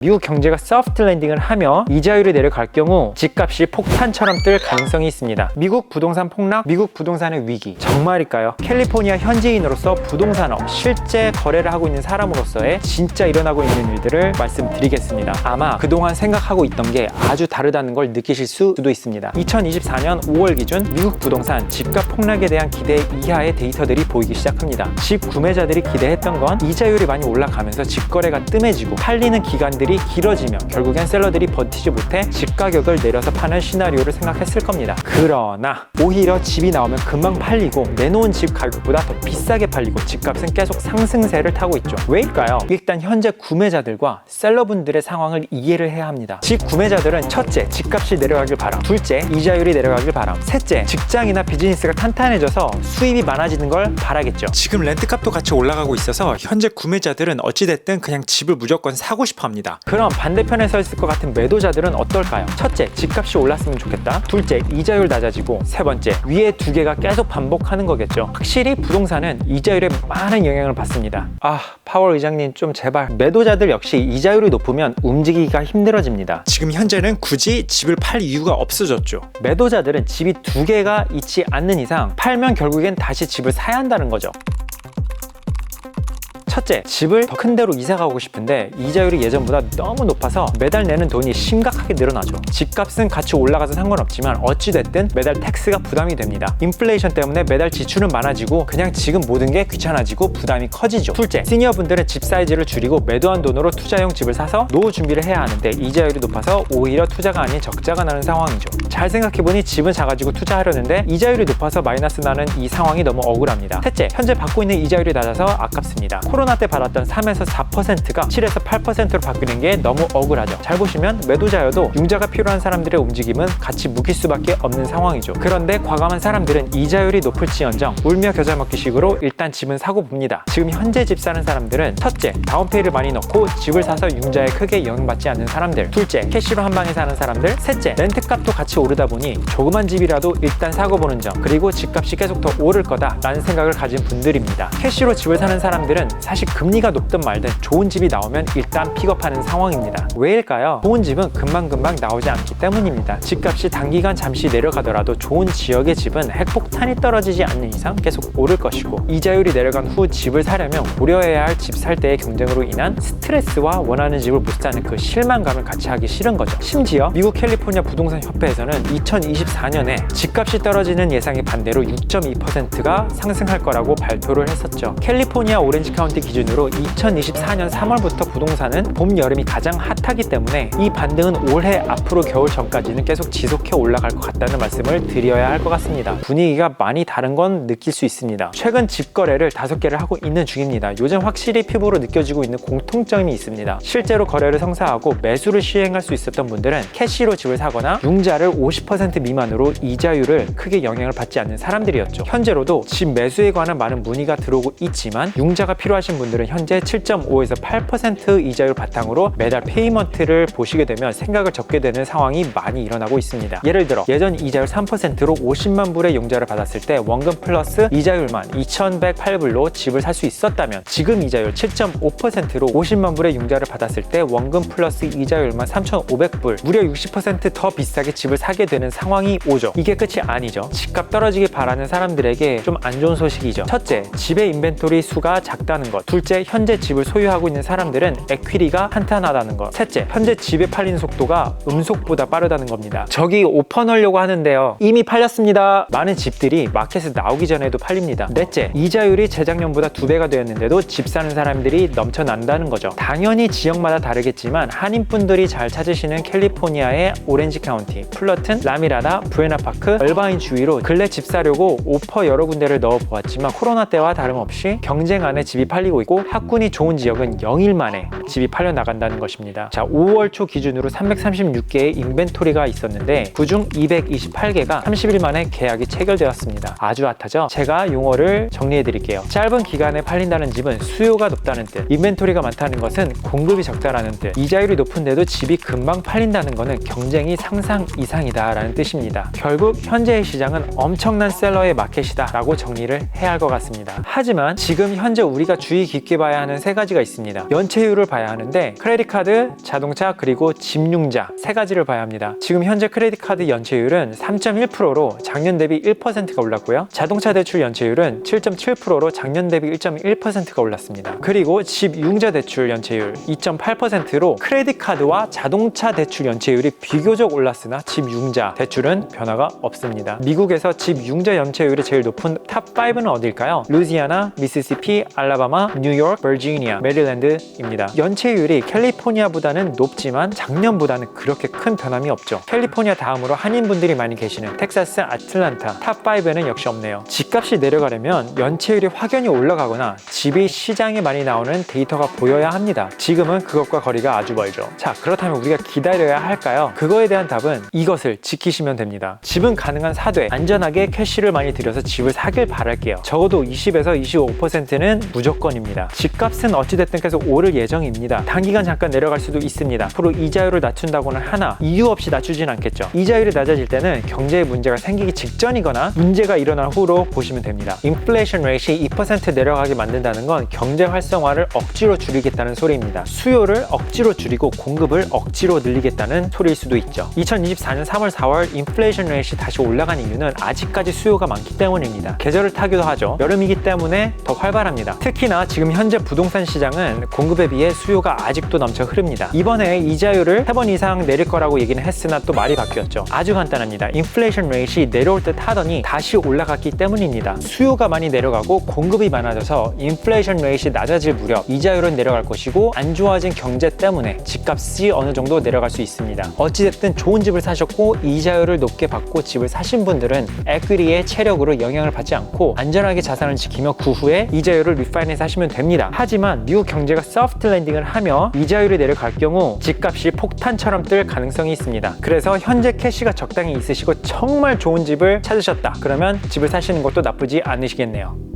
미국 경제가 소프트 랜딩을 하며 이자율이 내려갈 경우 집값이 폭탄처럼 뜰 가능성이 있습니다. 미국 부동산 폭락, 미국 부동산의 위기. 정말일까요? 캘리포니아 현지인으로서 부동산업 실제 거래를 하고 있는 사람으로서의 진짜 일어나고 있는 일들을 말씀드리겠습니다. 아마 그동안 생각하고 있던 게 아주 다르다는 걸 느끼실 수도 있습니다. 2024년 5월 기준 미국 부동산 집값 폭락에 대한 기대 이하의 데이터들이 보이기 시작합니다. 집 구매자들이 기대했던 건 이자율이 많이 올라가면서 집거래가 뜸해지고 팔리는 기간들이 길어지며 결국엔 셀러들이 버티지 못해 집 가격을 내려서 파는 시나리오를 생각했을 겁니다. 그러나 오히려 집이 나오면 금방 팔리고 내놓은 집 가격보다 더 비싸게 팔리고 집값은 계속 상승세를 타고 있죠. 왜일까요? 일단 현재 구매자들과 셀러분들의 상황을 이해를 해야 합니다. 집 구매자들은 첫째, 집값이 내려가길 바람. 둘째, 이자율이 내려가길 바람. 셋째, 직장이나 비즈니스가 탄탄해져서 수입이 많아지는 걸 바라겠죠. 지금 렌트값도 같이 올라가고 있어서 현재 구매자들은 어찌됐든 그냥 집을 무조건 사고 싶어 합니다. 그럼 반대편에 서 있을 것 같은 매도자들은 어떨까요? 첫째, 집값이 올랐으면 좋겠다. 둘째, 이자율 낮아지고. 세 번째, 위에 두 개가 계속 반복하는 거겠죠. 확실히 부동산은 이자율에 많은 영향을 받습니다. 파월 의장님 좀 제발. 매도자들 역시 이자율이 높으면 움직이기가 힘들어집니다. 지금 현재는 굳이 집을 팔 이유가 없어졌죠. 매도자들은 집이 두 개가 있지 않는 이상 팔면 결국엔 다시 집을 사야 한다는 거죠. 첫째, 집을 더 큰 데로 이사 가고 싶은데 이자율이 예전보다 너무 높아서 매달 내는 돈이 심각하게 늘어나죠. 집값은 같이 올라가서 상관없지만 어찌됐든 매달 텍스가 부담이 됩니다. 인플레이션 때문에 매달 지출은 많아지고 그냥 지금 모든 게 귀찮아지고 부담이 커지죠. 둘째, 시니어분들은 집 사이즈를 줄이고 매도한 돈으로 투자용 집을 사서 노후 준비를 해야 하는데 이자율이 높아서 오히려 투자가 아닌 적자가 나는 상황이죠. 잘 생각해보니 집은 작아지고 투자하려는데 이자율이 높아서 마이너스 나는 이 상황이 너무 억울합니다. 셋째, 현재 받고 있는 이자율이 낮아서 아깝습니다. 코로나 때 받았던 3에서 4%가 7에서 8%로 바뀌는 게 너무 억울하죠. 잘 보시면 매도자여도 융자가 필요한 사람들의 움직임은 같이 묶일 수밖에 없는 상황이죠. 그런데 과감한 사람들은 이자율이 높을지언정 울며 겨자 먹기 식으로 일단 집은 사고 봅니다. 지금 현재 집 사는 사람들은 첫째, 다운페이를 많이 넣고 집을 사서 융자에 크게 영향받지 않는 사람들. 둘째, 캐시로 한 방에 사는 사람들. 셋째, 렌트값도 같이 오르다 보니 조그만 집이라도 일단 사고 보는 점. 그리고 집값이 계속 더 오를 거다라는 생각을 가진 분들입니다. 캐시로 집을 사는 사람들은 사실 금리가 높든 말든 좋은 집이 나오면 일단 픽업하는 상황입니다. 왜일까요? 좋은 집은 금방금방 나오지 않기 때문입니다. 집값이 단기간 잠시 내려가더라도 좋은 지역의 집은 핵폭탄이 떨어지지 않는 이상 계속 오를 것이고 이자율이 내려간 후 집을 사려면 고려해야 할 집 살 때의 경쟁으로 인한 스트레스와 원하는 집을 못 사는 그 실망감을 같이 하기 싫은 거죠. 심지어 미국 캘리포니아 부동산 협회에서는 2024년에 집값이 떨어지는 예상의 반대로 6.2%가 상승할 거라고 발표를 했었죠. 캘리포니아 오렌지 카운티 기준으로 2024년 3월부터 부동산은 봄, 여름이 가장 핫하기 때문에 이 반등은 올해 앞으로 겨울 전까지는 계속 지속해 올라갈 것 같다는 말씀을 드려야 할 것 같습니다. 분위기가 많이 다른 건 느낄 수 있습니다. 최근 집 거래를 5개를 하고 있는 중입니다. 요즘 확실히 피부로 느껴지고 있는 공통점이 있습니다. 실제로 거래를 성사하고 매수를 시행할 수 있었던 분들은 캐시로 집을 사거나 융자를 50% 미만으로 이자율을 크게 영향을 받지 않는 사람들이었죠. 현재로도 집 매수에 관한 많은 문의가 들어오고 있지만 융자가 필요하신 분들은 현재 7.5에서 8% 이자율 바탕으로 매달 페이먼트를 보시게 되면 생각을 접게 되는 상황이 많이 일어나고 있습니다. 예를 들어 예전 이자율 3%로 50만 불의 융자를 받았을 때 원금 플러스 이자율만 2,108불로 집을 살 수 있었다면 지금 이자율 7.5%로 50만 불의 융자를 받았을 때 원금 플러스 이자율만 3,500불 무려 60% 더 비싸게 집을 사게 되는 상황이 오죠. 이게 끝이 아니죠. 집값 떨어지길 바라는 사람들에게 좀 안 좋은 소식이죠. 첫째, 집의 인벤토리 수가 작다는 것. 둘째, 현재 집을 소유하고 있는 사람들은 에퀴리가 탄탄하다는 것. 셋째, 현재 집에 팔리는 속도가 음속보다 빠르다는 겁니다. 저기 오퍼 넣으려고 하는데요, 이미 팔렸습니다. 많은 집들이 마켓에 나오기 전에도 팔립니다. 넷째, 이자율이 재작년보다 2배가 되었는데도 집 사는 사람들이 넘쳐난다는 거죠. 당연히 지역마다 다르겠지만 한인분들이 잘 찾으시는 캘리포니아의 오렌지 카운티, 플러튼, 라미라다, 브레나파크, 얼바인 주위로 근래 집 사려고 오퍼 여러 군데를 넣어 보았지만 코로나 때와 다름없이 경쟁 안에 집이 팔리고 있고 학군이 좋은 지역은 0일 만에 집이 팔려 나간다는 것입니다. 자, 5월 초 기준으로 336개의 인벤토리가 있었는데 그중 228개가 30일 만에 계약이 체결되었습니다. 아주 핫하죠? 제가 용어를 정리해 드릴게요. 짧은 기간에 팔린다는 집은 수요가 높다는 뜻, 인벤토리가 많다는 것은 공급이 적다라는 뜻, 이자율이 높은데도 집이 금방 팔린다는 것은 경쟁이 상상 이상이다 라는 뜻입니다. 결국 현재의 시장은 엄청난 셀러의 마켓이다 라고 정리를 해야 할 것 같습니다. 하지만 지금 현재 우리가 주의 주의 깊게 봐야 하는 세 가지가 있습니다. 연체율을 봐야 하는데 크레딧 카드, 자동차, 그리고 집융자 세 가지를 봐야 합니다. 지금 현재 크레딧 카드 연체율은 3.1%로 작년 대비 1%가 올랐고요. 자동차 대출 연체율은 7.7%로 작년 대비 1.1%가 올랐습니다. 그리고 집융자 대출 연체율 2.8%로 크레딧 카드와 자동차 대출 연체율이 비교적 올랐으나 집융자 대출은 변화가 없습니다. 미국에서 집융자 연체율이 제일 높은 탑5는 어딜까요? 루이지아나, 미시시피, 알라바마, 뉴욕, 버지니아, 메릴랜드입니다. 연체율이 캘리포니아보다는 높지만 작년보다는 그렇게 큰 변함이 없죠. 캘리포니아 다음으로 한인분들이 많이 계시는 텍사스, 아틀란타 탑5에는 역시 없네요. 집값이 내려가려면 연체율이 확연히 올라가거나 집이 시장에 많이 나오는 데이터가 보여야 합니다. 지금은 그것과 거리가 아주 멀죠. 자, 그렇다면 우리가 기다려야 할까요? 그거에 대한 답은 이것을 지키시면 됩니다. 집은 가능한 사되 안전하게 캐시를 많이 들여서 집을 사길 바랄게요. 적어도 20에서 25%는 무조건입니다. 집값은 어찌됐든 계속 오를 예정입니다. 단기간 잠깐 내려갈 수도 있습니다. 앞으로 이자율을 낮춘다고는 하나 이유 없이 낮추진 않겠죠. 이자율이 낮아질 때는 경제에 문제가 생기기 직전이거나 문제가 일어난 후로 보시면 됩니다. 인플레이션 레이트이 2% 내려가게 만든다는 건 경제 활성화를 억지로 줄이겠다는 소리입니다. 수요를 억지로 줄이고 공급을 억지로 늘리겠다는 소리일 수도 있죠. 2024년 3월, 4월 인플레이션 레이트이 다시 올라간 이유는 아직까지 수요가 많기 때문입니다. 계절을 타기도 하죠. 여름이기 때문에 더 활발합니다. 특히나 지금 현재 부동산 시장은 공급에 비해 수요가 아직도 넘쳐 흐릅니다. 이번에 이자율을 3번 이상 내릴 거라고 얘기는 했으나 또 말이 바뀌었죠. 아주 간단합니다. 인플레이션 레이트이 내려올 듯 하더니 다시 올라갔기 때문입니다. 수요가 많이 내려가고 공급이 많아져서 인플레이션 레이트이 낮아질 무렵 이자율은 내려갈 것이고 안 좋아진 경제 때문에 집값이 어느 정도 내려갈 수 있습니다. 어찌됐든 좋은 집을 사셨고 이자율을 높게 받고 집을 사신 분들은 에퀴리의 체력으로 영향을 받지 않고 안전하게 자산을 지키며 그 후에 이자율을 리파이낸스 하시면 됩니다. 하지만 미국 경제가 소프트 랜딩을 하며 이자율이 내려갈 경우 집값이 폭탄처럼 뜰 가능성이 있습니다. 그래서 현재 캐시가 적당히 있으시고 정말 좋은 집을 찾으셨다. 그러면 집을 사시는 것도 나쁘지 않으시겠네요.